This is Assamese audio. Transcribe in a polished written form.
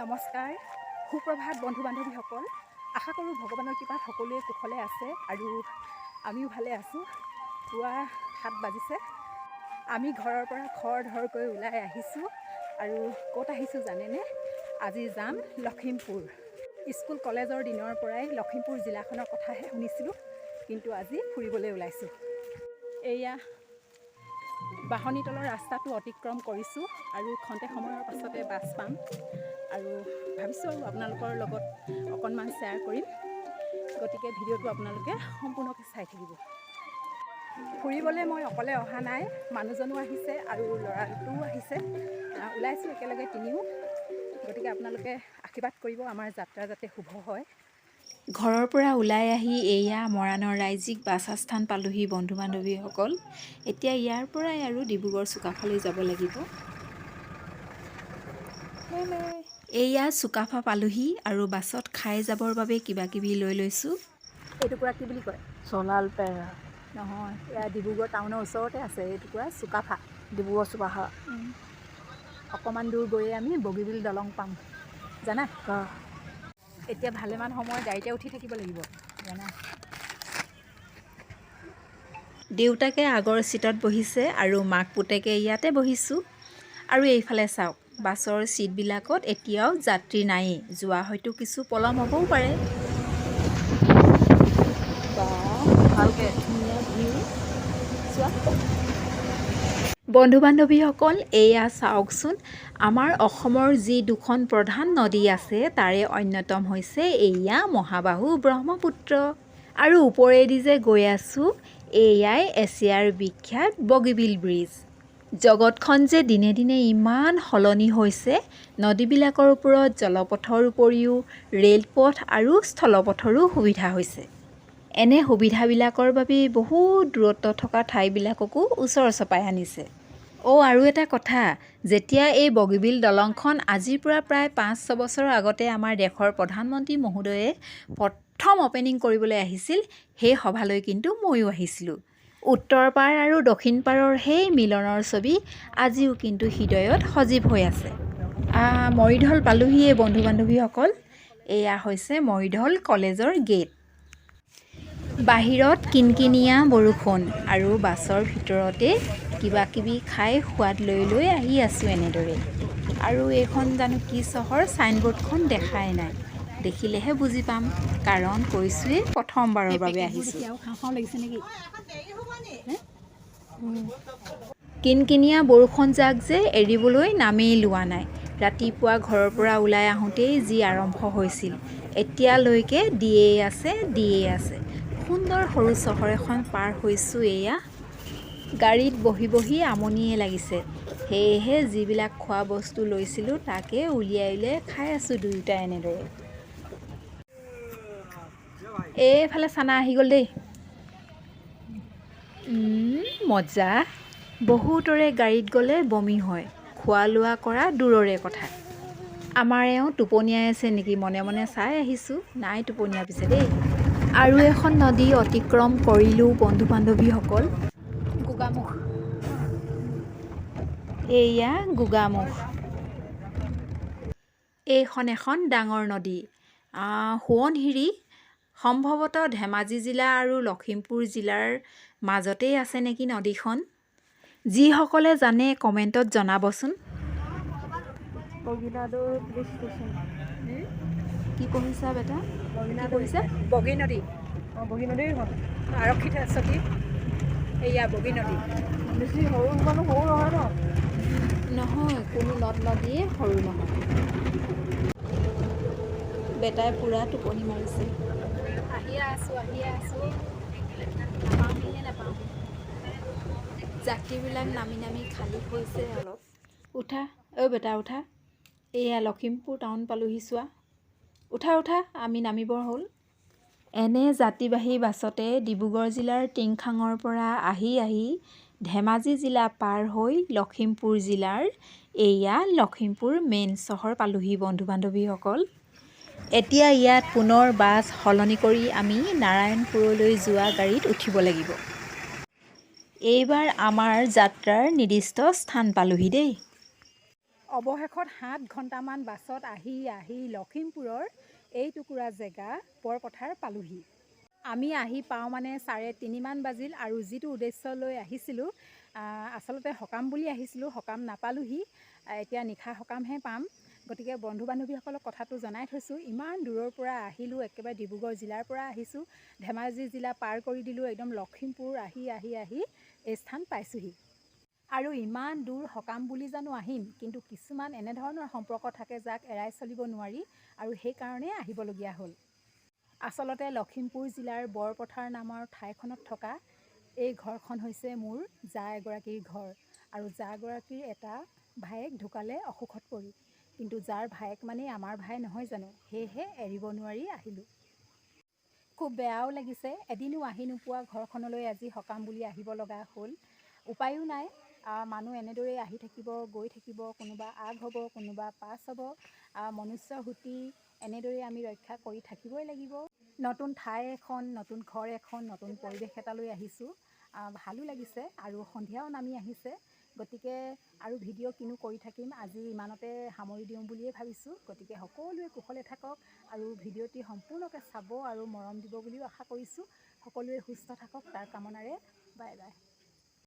নমস্কাৰ, সুপ্ৰভাত বন্ধু বান্ধৱীসকল। আশা কৰোঁ ভগৱানৰ কৃপাত সকলোৱে কুশলে আছে আৰু আমিও ভালে আছোঁ। পুৱা 7 বাজিছে। আমি ঘৰৰ পৰা খৰধৰকৈ ওলাই আহিছোঁ আৰু ক'ত আহিছোঁ জানেনে? আজি যাম লখিমপুৰ। স্কুল কলেজৰ দিনৰ পৰাই লখিমপুৰ জিলাখনৰ কথাহে শুনিছিলোঁ, কিন্তু আজি ফুৰিবলৈ ওলাইছোঁ। এয়া বাঢ়নীতলৰ ৰাস্তাটো অতিক্ৰম কৰিছোঁ আৰু খন্তেক সময়ৰ পাছতে বাছ পাম আৰু ভাবিছোঁ আৰু আপোনালোকৰ লগত অকণমান শ্বেয়াৰ কৰিম। গতিকে ভিডিঅ'টো আপোনালোকে সম্পূৰ্ণকৈ চাই থাকিব। ফুৰিবলৈ মই অকলে অহা নাই, মানুহজনো আহিছে আৰু ল'ৰাটোও আহিছে। ওলাইছোঁ একেলগে তিনিও। গতিকে আপোনালোকে আশীৰ্বাদ কৰিব আমাৰ যাত্ৰা যাতে শুভ হয়। ঘৰৰ পৰা ওলাই আহি এয়া মৰাণৰ ৰাজ্যিক বাছ আস্থান পালোহি বন্ধু বান্ধৱীসকল। এতিয়া ইয়াৰ পৰাই আৰু ডিব্ৰুগড় চুকাফালৈ যাব লাগিব। এয়া চুকাফা পালোহি আৰু বাছত খাই যাবৰ বাবে কিবা কিবি লৈ লৈছোঁ। এইটুকুৰা কি বুলি কয়? চলাল পেৰা নহয়, এয়া ডিব্ৰুগড় টাউনৰ ওচৰতে আছে এইটুকুৰা চুকাফা। ডিব্ৰুগড় চুকাফা। অকণমান দূৰ গৈয়ে আমি বগীবিল দলং পাম, জানা? কা এতিয়া ভালেমান সময় গাড়ীতে উঠি থাকিব লাগিব, জানা? দেউতাকে আগৰ ছিটত বহিছে আৰু মাক পুতেকে ইয়াতে বহিছোঁ। আৰু এইফালে চাওক, বাছৰ ছিটবিলাকত এতিয়াও যাত্ৰী নায়েই। যোৱা হয়তো কিছু পলম হ'বও পাৰে। ভালকৈ ধুনীয়া ভিউ চোৱা। বন্ধু বান্ধৱীসকল, এয়া চাওকচোন, আমাৰ অসমৰ যি দুখন প্ৰধান নদী আছে তাৰে অন্যতম হৈছে এয়া মহাবাহু ব্ৰহ্মপুত্ৰ। আৰু ওপৰেদি যে গৈ আছোঁ, এয়াই এছিয়াৰ বিখ্যাত বগীবিল ব্ৰিজ। জগতখন যে দিনে দিনে ইমান সলনি হৈছে, নদীবিলাকৰ ওপৰত জলপথৰ উপৰিও ৰে'লপথ আৰু স্থলপথৰো সুবিধা হৈছে। এনে সুবিধাবিলাকৰ বাবেই বহুত দূৰত্ব থকা ঠাইবিলাককো ওচৰ চপাই আনিছে। আৰু এটা কথা, যেতিয়া এই বগীবিল দলংখন আজিৰ পৰা প্ৰায় 5-6 বছৰৰ আগতে আমাৰ দেশৰ প্ৰধানমন্ত্ৰী মহোদয়ে প্ৰথম অ'পেনিং কৰিবলৈ আহিছিল, সেই সভালৈ কিন্তু ময়ো আহিছিলোঁ। উত্তৰ পাৰ আৰু দক্ষিণ পাৰৰ সেই মিলনৰ ছবি আজিও কিন্তু হৃদয়ত সজীৱ হৈ আছে। মৰিঢল পালোহিয়ে বন্ধু বান্ধৱীসকল। এয়া হৈছে মৰিঢল কলেজৰ গেট। বাহিৰত কিনকিনীয়া বৰষুণ আৰু বাছৰ ভিতৰতে কিবা কিবি খাই সোৱাদ লৈ লৈ আহি আছোঁ এনেদৰে। আৰু এইখন জানো কি চহৰ, ছাইনবোৰ্ডখন দেখাই নাই। দেখিলেহে বুজি পাম, কাৰণ কৈছোঁৱেই প্ৰথমবাৰৰ বাবে আহিছোঁ। কিনকিনীয়া বৰষুণজাক যে এৰিবলৈ নামেই লোৱা নাই। ৰাতিপুৱা ঘৰৰ পৰা ওলাই আহোঁতেই যি আৰম্ভ হৈছিল, এতিয়ালৈকে দিয়েই আছে। সুন্দৰ সৰু চহৰ এখন পাৰ হৈছোঁ এয়া। গাড়ীত বহি বহি আমনিয়ে লাগিছে, সেয়েহে যিবিলাক খোৱা বস্তু লৈছিলোঁ তাকে উলিয়াই খাই আছোঁ দুয়োটা এনেদৰে। এইফালে চানা আহি গ'ল দেই। মজা। বহুতৰে গাড়ীত গ'লে বমি হয়, খোৱা লোৱা কৰা দূৰৰে কথা। আমাৰ এওঁ টোপনিয়াই আছে নেকি, মনে মনে চাই আহিছোঁ, নাই টোপনিয়া পিছে দেই। আৰু এখন নদী অতিক্ৰম কৰিলোঁ বন্ধু বান্ধৱীসকল। গোগামুখ। এয়া গোগামুখ। এইখন এখন ডাঙৰ নদী, সোৱণশিৰি। সম্ভৱতঃ ধেমাজি জিলা আৰু লখিমপুৰ জিলাৰ মাজতেই আছে নেকি নদীখন। যিসকলে জানে কমেণ্টত জনাবচোন। কি পঢ়িছা বেটা? কি পঢ়িছা? বগী নদী। বগী নদী এখন আৰক্ষী চকী। এয়া বগী নদী। বেছি সৰু ইমানো সৰু নহয় ন? নহয়, কোনো নদ নদীয়ে সৰু নহয়। বেটাই পূৰা টোপনি মাৰিছে। আহিয়ে আছোঁ। নাপাওঁ। যাত্ৰীবিলাক নামি নামি খালী হৈছে অলপ। উঠা, বেটা উঠা। এয়া লখিমপুৰ টাউন পালোহি চোৱা। উঠা, আমি নামিবৰ হ'ল। এনে যাত্ৰীবাহী বাছতে ডিব্ৰুগড় জিলাৰ টিংখাঙৰ পৰা আহি ধেমাজি জিলা পাৰ হৈ লখিমপুৰ জিলাৰ এয়া লখিমপুৰ মেইন চহৰ পালোহি বন্ধু বান্ধৱীসকল। এতিয়া ইয়াত পুনৰ বাছ সলনি কৰি আমি নাৰায়ণপুৰলৈ যোৱা গাড়ীত উঠিব লাগিব। এইবাৰ আমাৰ যাত্ৰাৰ নিৰ্দিষ্ট স্থান পালোহি দেই। অৱশেষত 7 ঘণ্টামান বাছত আহি লখিমপুৰৰ এই টুকুৰা জেগা বৰপথাৰ পালোহি। আমি আহি পাওঁ মানে 3:30মান বাজিল আৰু যিটো উদ্দেশ্য লৈ আহিছিলোঁ, আচলতে সকাম বুলি আহিছিলোঁ, সকাম নাপালোহি। এতিয়া নিশা সকামহে পাম। গতিকে বন্ধু বান্ধৱীসকলক কথাটো জনাই থৈছোঁ। ইমান দূৰৰ পৰা আহিলোঁ, একেবাৰে ডিব্ৰুগড় জিলাৰ পৰা আহিছোঁ, ধেমাজি জিলা পাৰ কৰি দিলোঁ, একদম লখিমপুৰ আহি এই স্থান পাইছোঁহি। আৰু ইমান দূৰ সকাম বুলি জানো আহিম, কিন্তু কিছুমান এনেধৰণৰ সম্পৰ্ক থাকে যাক এৰাই চলিব নোৱাৰি, আৰু সেইকাৰণে আহিবলগীয়া হ'ল। আচলতে লখিমপুৰ জিলাৰ বৰপথাৰ নামৰ ঠাইখনত থকা এই ঘৰখন হৈছে মোৰ জা এগৰাকীৰ ঘৰ। আৰু জাগৰাকীৰ এটা ভায়েক ঢুকালে অসুখত পৰি, কিন্তু যাৰ ভায়েক মানেই আমাৰ ভাই নহয় জানো, সেয়েহে এৰিব নোৱাৰি আহিলোঁ। খুব বেয়াও লাগিছে, এদিনো আহি নোপোৱা ঘৰখনলৈ আজি সকাম বুলি আহিব লগা হ'ল। উপায়ো নাই, মানুহ এনেদৰেই আহি থাকিব গৈ থাকিব, কোনোবা আগ হ'ব কোনোবা পাছ হ'ব, মনুষ্যৰ সুঁতি এনেদৰেই আমি ৰক্ষা কৰি থাকিবই লাগিব। নতুন ঠাই এখন, নতুন ঘৰ এখন, নতুন পৰিৱেশ এটালৈ আহিছোঁ, ভালো লাগিছে আৰু সন্ধিয়াও নামি আহিছে। গতিকে আৰু ভিডিঅ' কিনো কৰি থাকিম, আজি ইমানতে সামৰি দিওঁ বুলিয়েই ভাবিছোঁ। গতিকে সকলোৱে কুশলে থাকক আৰু ভিডিঅ'টি সম্পূৰ্ণকৈ চাব আৰু মৰম দিব বুলিও আশা কৰিছোঁ। সকলোৱে সুস্থ থাকক তাৰ কামনাৰে, বাই বাই।